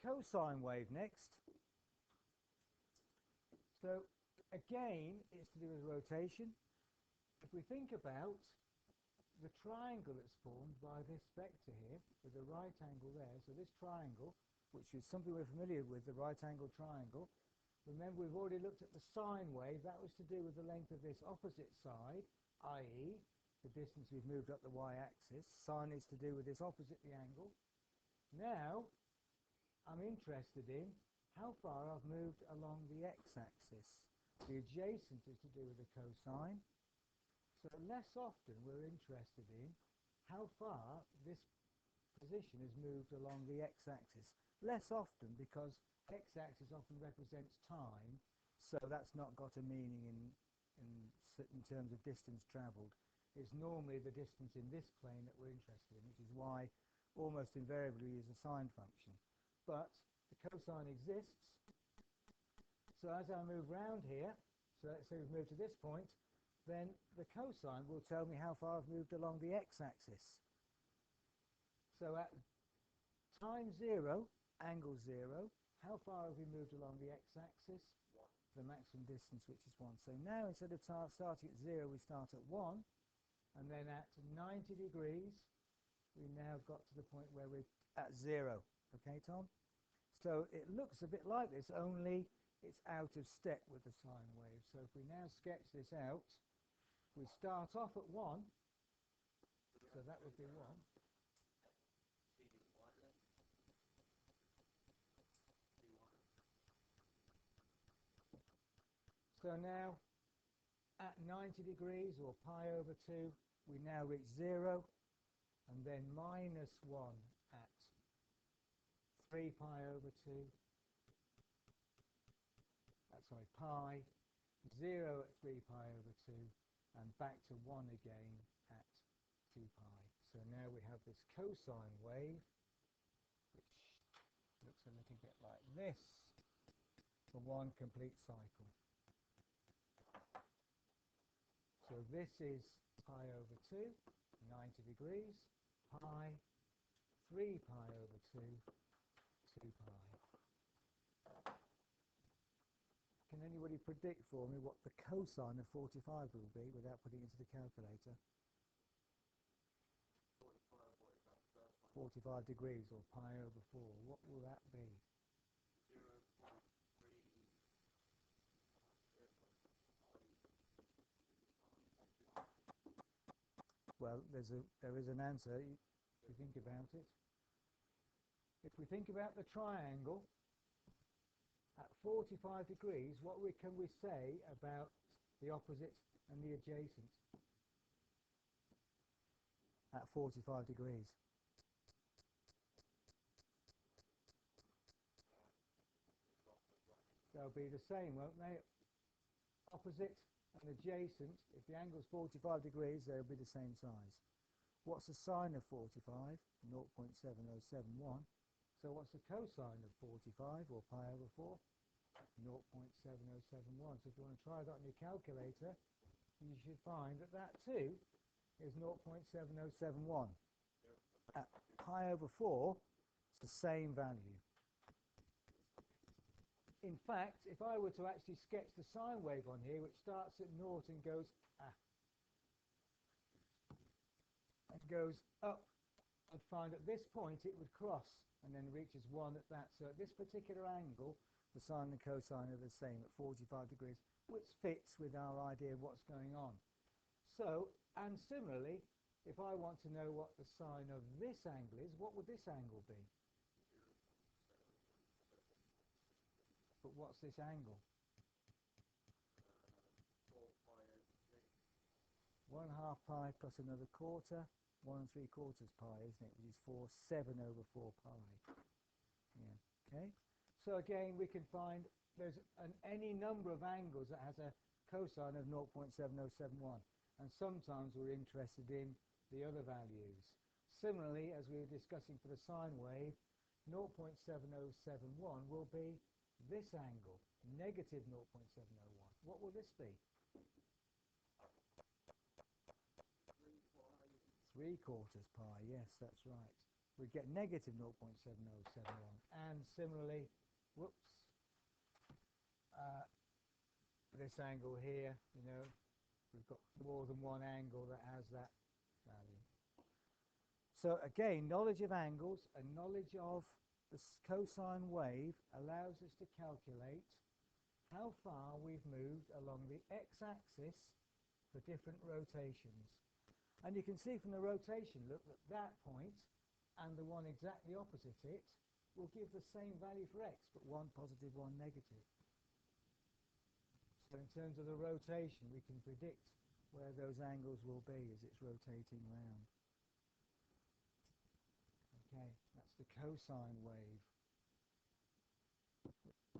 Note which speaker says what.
Speaker 1: cosine wave next. So again, it's to do with rotation. If we think about the triangle that's formed by this vector here, with a right angle there, so this triangle, which is something we're familiar with, the right angle triangle. Remember, we've already looked at the sine wave. That was to do with the length of this opposite side, i.e. the distance we've moved up the y-axis. Sine is to do with this opposite the angle. Now, I'm interested in how far I've moved along the x-axis. The adjacent is to do with the cosine. So less often we're interested in how far this position has moved along the x-axis. Less often because x-axis often represents time, so that's not got a meaning in terms of distance travelled. It's normally the distance in this plane that we're interested in, which is why almost invariably we use a sine function. But the cosine exists, so as I move round here, so let's say we've moved to this point, then the cosine will tell me how far I've moved along the x-axis. So at time 0, angle 0, how far have we moved along the x-axis? 1. The maximum distance, which is 1. So now instead of starting at 0, we start at 1, and then at 90 degrees, we now got to the point where we're at 0. Okay, Tom? So it looks a bit like this, only it's out of step with the sine wave. So if we now sketch this out, we start off at 1, so that would be 1. So now at 90 degrees, or pi over 2, we now reach 0, and then minus 1 at 3 pi over 2, sorry, pi, 0 at 3 pi over 2, and back to 1 again at 2 pi. So now we have this cosine wave, which looks a little bit like this for one complete cycle. So this is pi over 2, 90 degrees, pi, 3 pi over 2, 2 pi. Can anybody predict for me what the cosine of 45 will be without putting it into the calculator? 45 degrees, or pi over 4. What will that be?
Speaker 2: 0.3.
Speaker 1: Well, there is an answer if you think about it. If we think about the triangle, at 45 degrees, what can we say about the opposite and the adjacent at 45 degrees? They'll be the same, won't they? Opposite and adjacent, if the angle is 45 degrees, they'll be the same size. What's the sine of 45? 0.7071. So what's the cosine of 45, or pi over 4? 0.7071. So if you want to try that on your calculator, you should find that that too is 0.7071. At pi over 4, it's the same value. In fact, if I were to actually sketch the sine wave on here, which starts at 0 and goes up, I'd find at this point it would cross and then reaches 1 at that. So at this particular angle, the sine and cosine are the same at 45 degrees, which fits with our idea of what's going on. So, and similarly, if I want to know what the sine of this angle is, what would this angle be? But what's this angle? 1/2 pi plus another quarter, 1 3/4 pi, isn't it? Which is 7 over 4 pi. Yeah. Okay. So again, we can find there's any number of angles that has a cosine of 0.7071, and sometimes we're interested in the other values. Similarly, as we were discussing for the sine wave, 0.7071 will be this angle, negative 0.701. What will this be? 3/4 pi, yes, that's right. we get negative 0.7071. And similarly, whoops, this angle here, you know, we've got more than one angle that has that value. So again, knowledge of angles and knowledge of the cosine wave allows us to calculate how far we've moved along the x-axis for different rotations. And you can see from the rotation, look, that that point and the one exactly opposite it will give the same value for x, but one positive, one negative. So in terms of the rotation, we can predict where those angles will be as it's rotating round. Okay, that's the cosine wave.